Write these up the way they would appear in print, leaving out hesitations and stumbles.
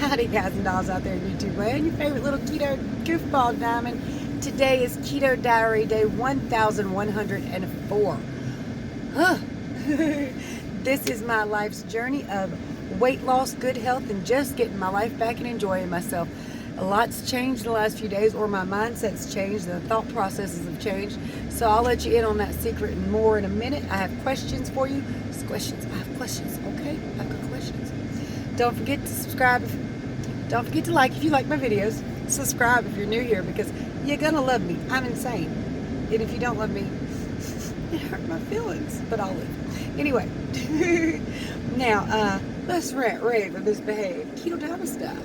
Howdy guys and dolls out there in YouTube land, your favorite little keto goofball diamond. Today is Keto Diary day 1104. This is my life's journey of weight loss, good health, and just getting my life back and enjoying myself. A lot's changed in the last few days, or my mindset's changed, the thought processes have changed. So I'll let you in on that secret and more in a minute. I have questions for you. I have questions, okay? I've got questions. Don't forget to subscribe. Don't forget to like if you like my videos. Subscribe if you're new here, because you're gonna love me. I'm insane. And if you don't love me, it hurt my feelings, but I'll live. Anyway, now let's rant, rave, and misbehave. Keto Diamond style.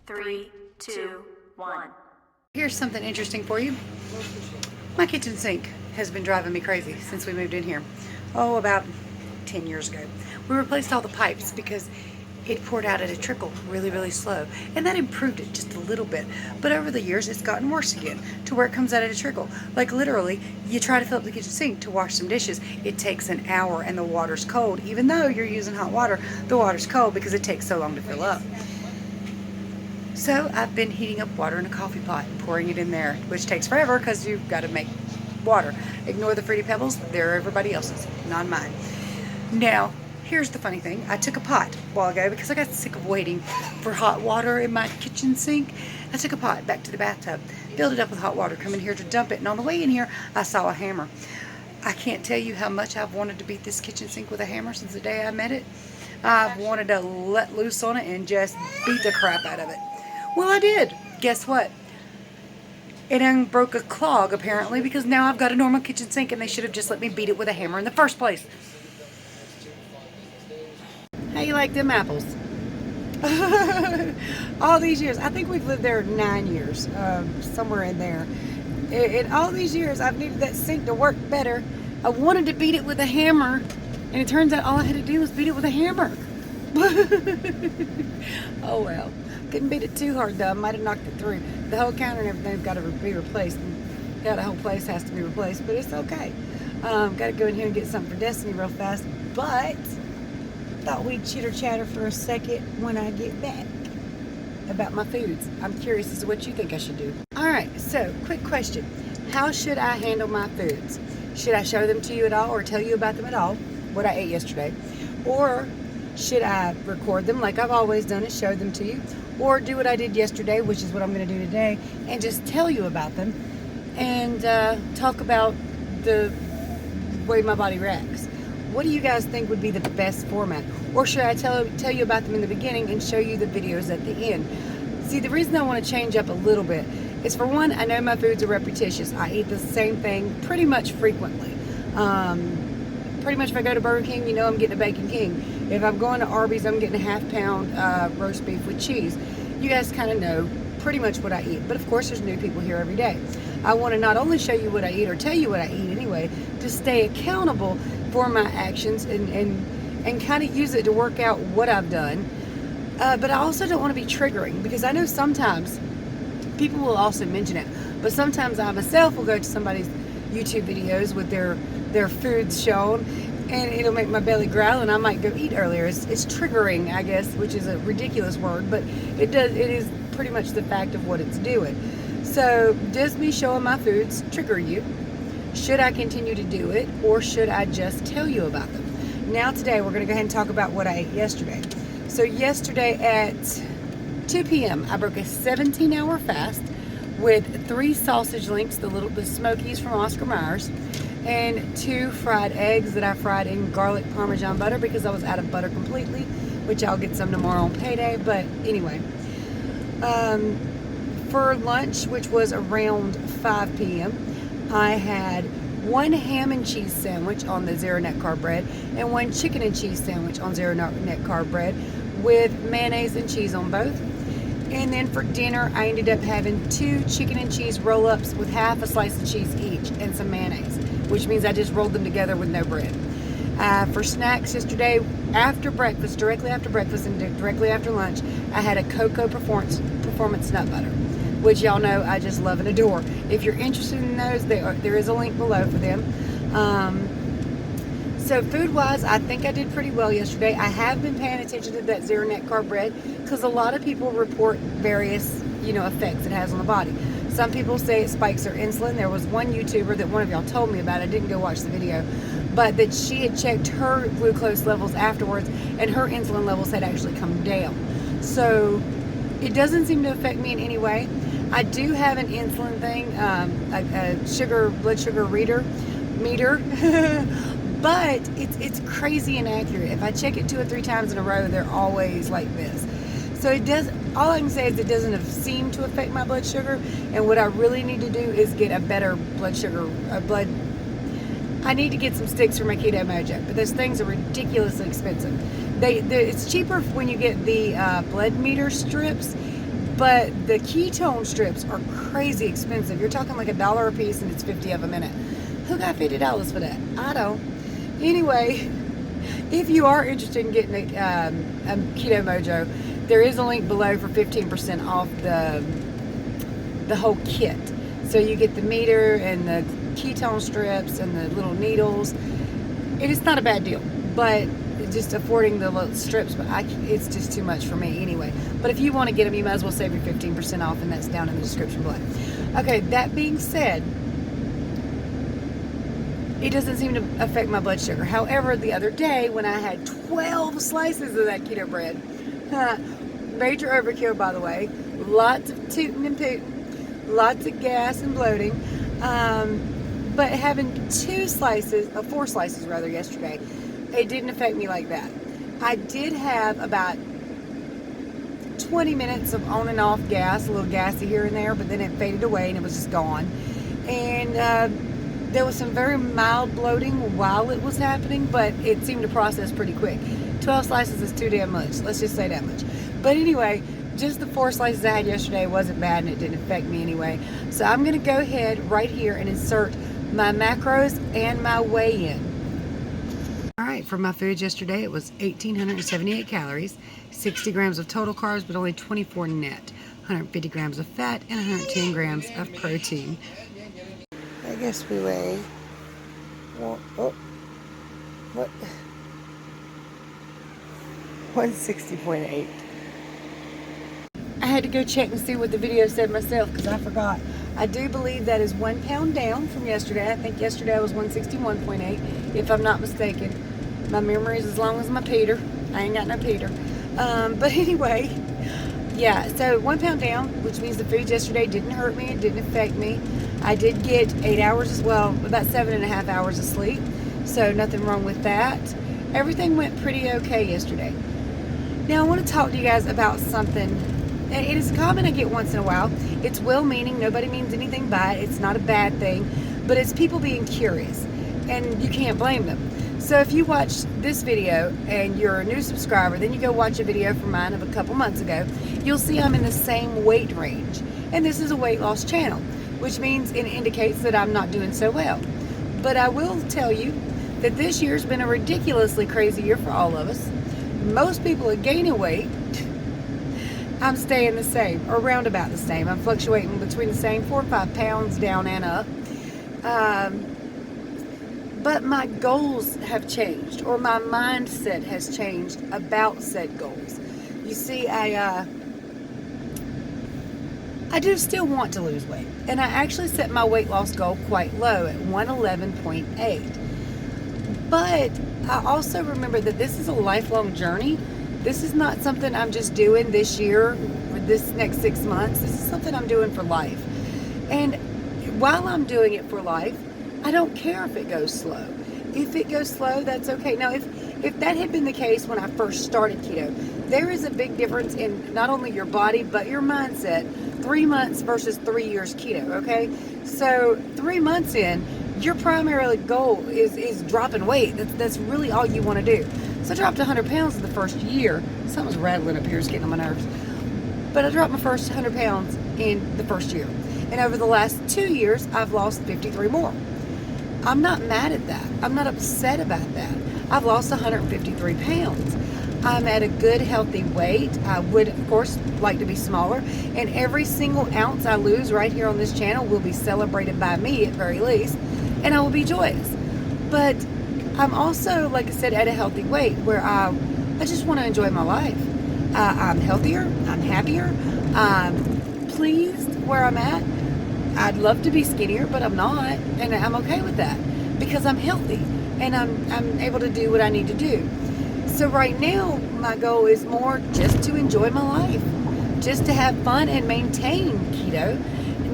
Three, two, one. Here's something interesting for you. My kitchen sink has been driving me crazy since we moved in here. Oh, about 10 years ago. We replaced all the pipes because it poured out at a trickle really, really slow. And that improved it just a little bit. But over the years, it's gotten worse again to where it comes out at a trickle. Like literally, you try to fill up the kitchen sink to wash some dishes. It takes an hour and the water's cold. Even though you're using hot water, the water's cold because it takes so long to fill up. So I've been heating up water in a coffee pot and pouring it in there, which takes forever because you've got to make water. Ignore the Fruity Pebbles. They're everybody else's, not mine. Now, here's the funny thing. I took a pot a while ago because I got sick of waiting for hot water in my kitchen sink. I took a pot back to the bathtub, filled it up with hot water, come in here to dump it, and on the way in here, I saw a hammer. I can't tell you how much I've wanted to beat this kitchen sink with a hammer since the day I met it. I've wanted to let loose on it and just beat the crap out of it. Well, I did. Guess what? It broke a clog, apparently, because now I've got a normal kitchen sink, and they should have just let me beat it with a hammer in the first place. How you like them apples? All these years. I think we've lived there 9 years, somewhere in there. In all these years, I've needed that sink to work better. I wanted to beat it with a hammer, and it turns out all I had to do was beat it with a hammer. Oh well. Couldn't beat it too hard though. I might have knocked it through. The whole counter and everything's got to be replaced. Yeah, the whole place has to be replaced, but it's okay. Got to go in here and get something for Destiny real fast. But thought we'd chitter chatter for a second when I get back about my foods. I'm curious as to what you think I should do. All right. So, quick question: how should I handle my foods? Should I show them to you at all, or tell you about them at all? What I ate yesterday, or should I record them like I've always done and show them to you? Or do what I did yesterday, which is what I'm going to do today, and just tell you about them and talk about the way my body reacts. What do you guys think would be the best format? Or should I tell you about them in the beginning and show you the videos at the end? See, the reason I want to change up a little bit is, for one, I know my foods are repetitious. I eat the same thing pretty much frequently. Pretty much if I go to Burger King, you know I'm getting a Bacon King. If I'm going to Arby's, I'm getting a half-pound roast beef with cheese. You guys kind of know pretty much what I eat. But of course, there's new people here every day. I want to not only show you what I eat, or tell you what I eat anyway, to stay accountable for my actions and kind of use it to work out what I've done. But I also don't want to be triggering, because I know sometimes people will also mention it. But sometimes I myself will go to somebody's YouTube videos with their foods shown, and it'll make my belly growl, and I might go eat earlier. It's triggering, I guess, which is a ridiculous word, but it is pretty much the fact of what it's doing. So, does me showing my foods trigger you? Should I continue to do it, or should I just tell you about them? Now today, we're going to go ahead and talk about what I ate yesterday. So yesterday at 2 p.m., I broke a 17-hour fast with 3 sausage links, the Smokies from Oscar Myers, and 2 fried eggs that I fried in garlic Parmesan butter because I was out of butter completely, which I'll get some tomorrow on payday. But anyway, for lunch, which was around 5 p.m., I had 1 ham and cheese sandwich on the zero net carb bread and 1 chicken and cheese sandwich on zero net carb bread with mayonnaise and cheese on both. And then for dinner, I ended up having 2 chicken and cheese roll-ups with half a slice of cheese each and some mayonnaise, which means I just rolled them together with no bread. For snacks yesterday, after breakfast, directly after breakfast and directly after lunch, I had a Cocoa Performance nut butter. which y'all know I just love and adore. If you're interested in those, there is a link below for them. So food-wise, I think I did pretty well yesterday. I have been paying attention to that zero net carb bread because a lot of people report various, effects it has on the body. Some people say it spikes their insulin. There was one YouTuber that one of y'all told me about. I didn't go watch the video, but that she had checked her glucose levels afterwards, and her insulin levels had actually come down. So it doesn't seem to affect me in any way. I do have an insulin thing, a blood sugar meter. But it's crazy inaccurate. If I check it 2 or 3 times in a row, they're always like this. So it does. All I can say is it doesn't seem to affect my blood sugar. And what I really need to do is get a better blood sugar. I need to get some sticks for my Keto Mojo, but those things are ridiculously expensive. It's cheaper when you get the blood meter strips, but the ketone strips are crazy expensive. You're talking like $1 a piece, and it's 50 of them in it. Who got $50 for that? I don't. Anyway, if you are interested in getting a Keto Mojo, there is a link below for 15% off the whole kit. So you get the meter and the ketone strips and the little needles. It is not a bad deal, but just affording the little strips, but it's just too much for me anyway. But if you want to get them, you might as well save your 15% off, and that's down in the description below. Okay, that being said, it doesn't seem to affect my blood sugar. However, the other day when I had 12 slices of that keto bread, major overkill, by the way, lots of tooting and pooting, lots of gas and bloating, but having 4 slices rather yesterday, it didn't affect me like that. I did have about 20 minutes of on and off gas, a little gassy here and there, but then it faded away and it was just gone. And there was some very mild bloating while it was happening, but it seemed to process pretty quick. 12 slices is too damn much. Let's just say that much. But anyway, just the 4 slices I had yesterday wasn't bad, and it didn't affect me anyway. So I'm going to go ahead right here and insert my macros and my weigh-in. All right, for my food yesterday, it was 1,878 calories, 60 grams of total carbs, but only 24 net, 150 grams of fat, and 110 grams of protein. I guess we weigh, what? 160.8. I had to go check and see what the video said myself because I forgot. I do believe that is 1 pound down from yesterday. I think yesterday I was 161.8, if I'm not mistaken. My memory is as long as my Peter. I ain't got no Peter. But anyway, yeah, so 1 pound down, which means the food yesterday didn't hurt me. It didn't affect me. I did get 8 hours as well, about 7.5 hours of sleep. So nothing wrong with that. Everything went pretty okay yesterday. Now I want to talk to you guys about something. It is a comment I get once in a while. It's well-meaning. Nobody means anything by it. It's not a bad thing. But it's people being curious. And you can't blame them. So if you watch this video and you're a new subscriber, then you go watch a video from mine of a couple months ago, you'll see I'm in the same weight range. And this is a weight loss channel, which means it indicates that I'm not doing so well. But I will tell you that this year's been a ridiculously crazy year for all of us. Most people are gaining weight. I'm staying the same, or around about the same. I'm fluctuating between the same 4 or 5 pounds down and up. But my goals have changed, or my mindset has changed about said goals. You see, I do still want to lose weight, and I actually set my weight loss goal quite low at 111.8. But I also remember that this is a lifelong journey. This is not something I'm just doing this year or this next 6 months. This is something I'm doing for life. And while I'm doing it for life, I don't care if it goes slow. If it goes slow, that's okay. Now, if that had been the case when I first started keto, there is a big difference in not only your body, but your mindset. 3 months versus 3 years keto, okay? So 3 months in, your primary goal is dropping weight. That's really all you want to do. So I dropped 100 pounds in the first year. Something's rattling up here, it's getting on my nerves. But I dropped my first 100 pounds in the first year. And over the last 2 years, I've lost 53 more. I'm not mad at that. I'm not upset about that. I've lost 153 pounds. I'm at a good, healthy weight. I would, of course, like to be smaller. And every single ounce I lose right here on this channel will be celebrated by me at very least. And I will be joyous. But I'm also, like I said, at a healthy weight where I just want to enjoy my life. I'm healthier. I'm happier. I'm pleased where I'm at. I'd love to be skinnier, but I'm not. And I'm okay with that because I'm healthy. And I'm able to do what I need to do. So right now, my goal is more just to enjoy my life, just to have fun and maintain keto.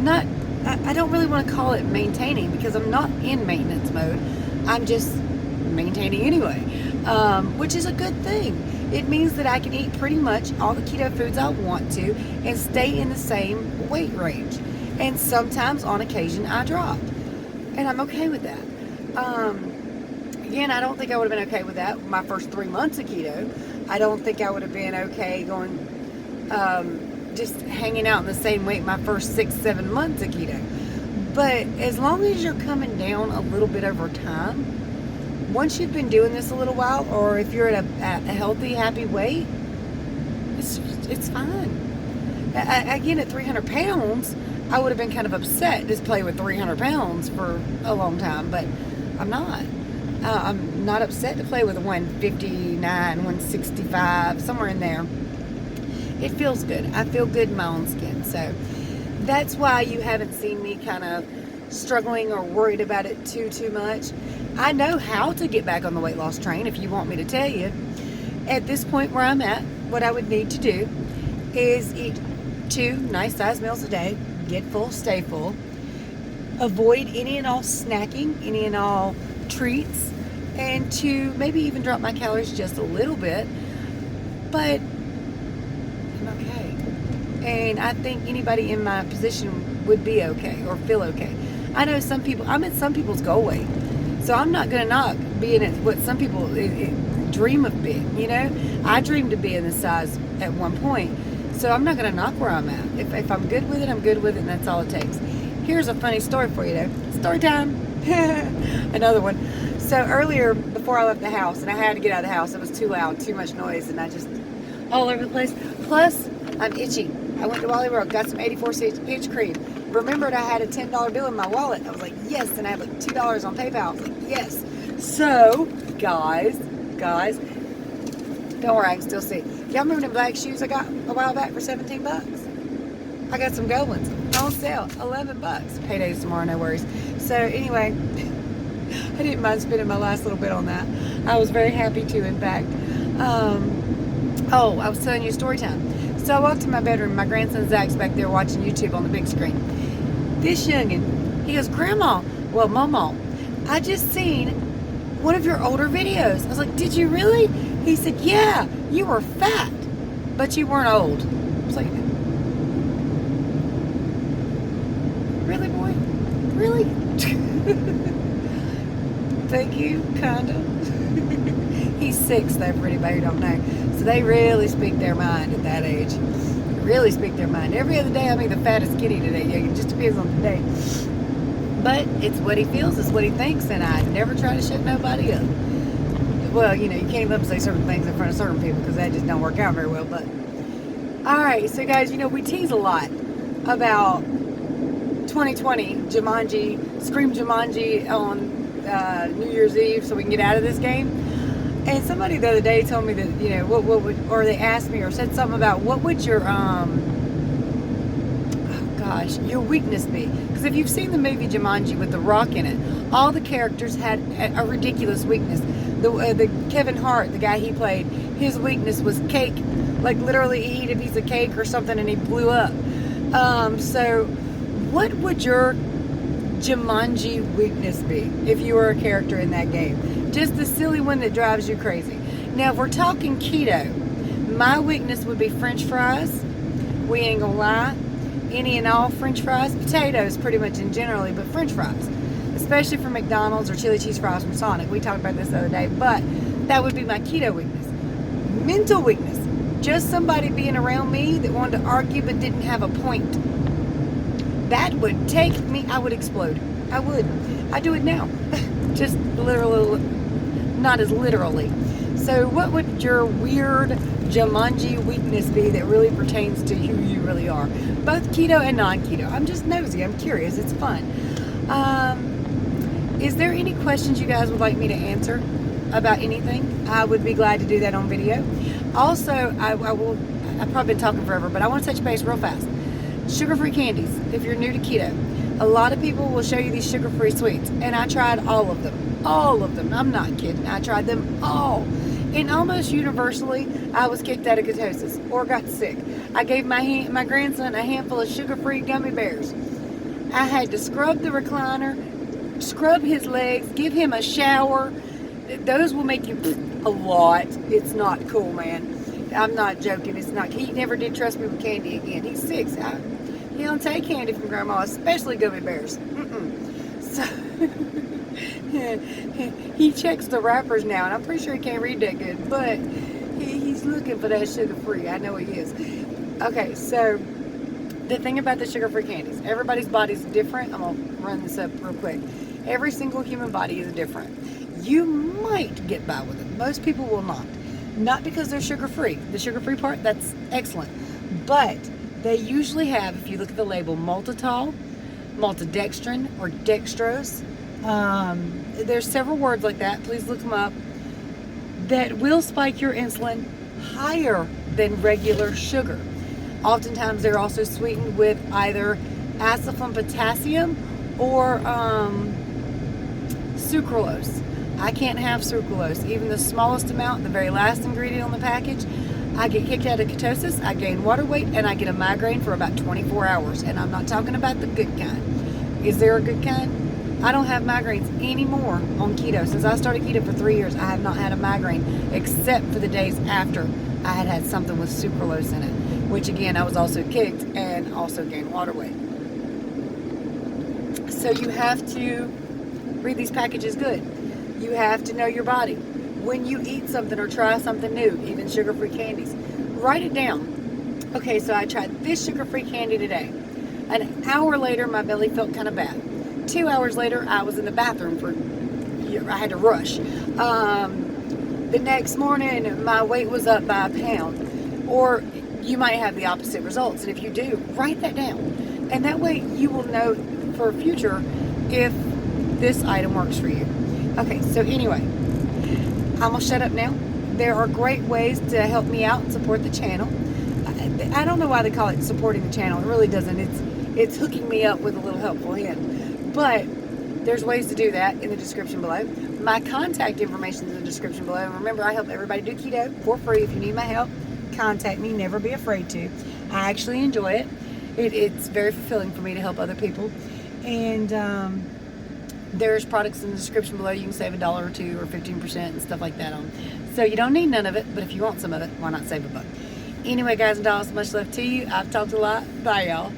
I don't really want to call it maintaining because I'm not in maintenance mode. I'm just maintaining anyway, which is a good thing. It means that I can eat pretty much all the keto foods I want to and stay in the same weight range. And sometimes, on occasion, I drop. And I'm okay with that. Again, I don't think I would have been okay with that my first 3 months of keto. I don't think I would have been okay going, just hanging out in the same weight my first 6-7 months of keto. But as long as you're coming down a little bit over time, once you've been doing this a little while, or if you're at a healthy, happy weight, it's fine. Again, at 300 pounds, I would have been kind of upset to play with 300 pounds for a long time, but I'm not. I'm not upset to play with a 159, 165, somewhere in there. It feels good. I feel good in my own skin. So that's why you haven't seen me kind of struggling or worried about it too much. I know how to get back on the weight loss train, if you want me to tell you. At this point where I'm at, what I would need to do is eat 2 nice sized meals a day, get full, stay full, avoid any and all snacking, any and all treats, and to maybe even drop my calories just a little bit. But I'm okay. And I think anybody in my position would be okay or feel okay. I know some people, I'm at some people's goal weight. So I'm not going to knock being at what some people dream of being, you know. I dreamed of being this size at one point. So I'm not going to knock where I'm at. If I'm good with it, I'm good with it, and that's all it takes. Here's a funny story for you, though. Story time. Another one. So earlier, before I left the house, and I had to get out of the house, it was too loud, too much noise, and I just all over the place. Plus, I'm itchy. I went to Wally World, got some 84 itch cream. Remembered I had a $10 bill in my wallet. I was like, yes, and I had like $2 on PayPal. I was like, yes. So, guys, don't worry, I can still see. Y'all remember them black shoes I got a while back for 17 bucks? I got some gold ones on sale, 11 bucks. Payday's tomorrow, no worries. So anyway, I didn't mind spending my last little bit on that. I was very happy to, in fact. I was telling you story time. So I walked to my bedroom. My grandson Zach's back there watching YouTube on the big screen. This youngin', he goes, Grandma, well, Mama, I just seen one of your older videos. I was like, did you really? He said, yeah, you were fat, but you weren't old. I was like, really, boy? Really? Thank you, kinda. He's 6, though, for anybody who don't know. So they really speak their mind at that age. Really speak their mind. Every other day, I'm either fat or skinny today. Yeah, it just depends on the day. But it's what he feels, it's what he thinks, and I never try to shut nobody up. Well, you know, you can't let them say certain things in front of certain people because that just don't work out very well. But all right, so guys, you know, we tease a lot about 2020 Jumanji, Scream Jumanji on New Year's Eve, so we can get out of this game. And somebody the other day told me that, you know, what would, or they asked me or said something about what would your your weakness be? Because if you've seen the movie Jumanji with The Rock in it, all the characters had a ridiculous weakness. The Kevin Hart, the guy he played, his weakness was cake. Like literally he ate a piece of cake or something and he blew up. So what would your Jumanji weakness be if you were a character in that game? Just the silly one that drives you crazy. Now if we're talking keto, my weakness would be French fries. We ain't gonna lie. Any and all French fries, potatoes pretty much in generally, but French fries, especially from McDonald's or chili cheese fries from Sonic. We talked about this the other day, but that would be my keto weakness. Mental weakness, just somebody being around me that wanted to argue but didn't have a point. That would take me, I would explode. I would. I do it now. Just literally, not as literally. So what would your weird Jumanji weakness be that really pertains to who you really are? Both keto and non-keto. I'm just nosy. I'm curious. It's fun. Is there any questions you guys would like me to answer about anything? I would be glad to do that on video. Also, I've probably been talking forever, but I want to touch base real fast. Sugar-free candies, if you're new to keto. A lot of people will show you these sugar-free sweets, and I tried all of them. All of them. I'm not kidding. I tried them all. And almost universally, I was kicked out of ketosis or got sick. I gave my grandson a handful of sugar-free gummy bears. I had to scrub the recliner, scrub his legs, give him a shower. Those will make you a lot. It's not cool, man. I'm not joking. It's not. He never did trust me with candy again. He's 6. He don't take candy from grandma, especially gummy bears. So he checks the wrappers now, and I'm pretty sure he can't read that good, but he's looking for that sugar-free. I know he is. Okay, so the thing about the sugar-free candies, everybody's body's different. I'm gonna run this up real quick. Every single human body is different. You might get by with it. Most people will not. Not because they're sugar-free. The sugar-free part, that's excellent. But they usually have, if you look at the label, maltitol, maltodextrin, or dextrose. There's several words like that. Please look them up. That will spike your insulin higher than regular sugar. Oftentimes they're also sweetened with either acetylene potassium or sucralose. I can't have sucralose. Even the smallest amount, the very last ingredient on the package, I get kicked out of ketosis, I gain water weight, and I get a migraine for about 24 hours. And I'm not talking about the good kind. Is there a good kind? I don't have migraines anymore on keto. Since I started keto for 3 years, I have not had a migraine except for the days after I had something with sucralose in it, which again, I was also kicked and also gained water weight. So you have to read these packages good. You have to know your body. When you eat something or try something new, even sugar-free candies, write it down. Okay, so I tried this sugar-free candy today. An hour later, my belly felt kind of bad. 2 hours later, I was in the bathroom I had to rush. The next morning, my weight was up by a pound. Or you might have the opposite results. And if you do, write that down. And that way you will know for future if this item works for you. Okay, so anyway, I'm gonna shut up now. There are great ways to help me out and support the channel. I don't know why they call it supporting the channel. It really doesn't. It's hooking me up with a little helpful hand. But there's ways to do that in the description below. My contact information is in the description below. And remember, I help everybody do keto for free. If you need my help, contact me. Never be afraid to. I actually enjoy it. It's very fulfilling for me to help other people. And there's products in the description below you can save $1 or $2 or 15% and stuff like that on. So you don't need none of it, but if you want some of it, why not save $1? Anyway, guys and dolls, much love to you. I've talked a lot. Bye, y'all.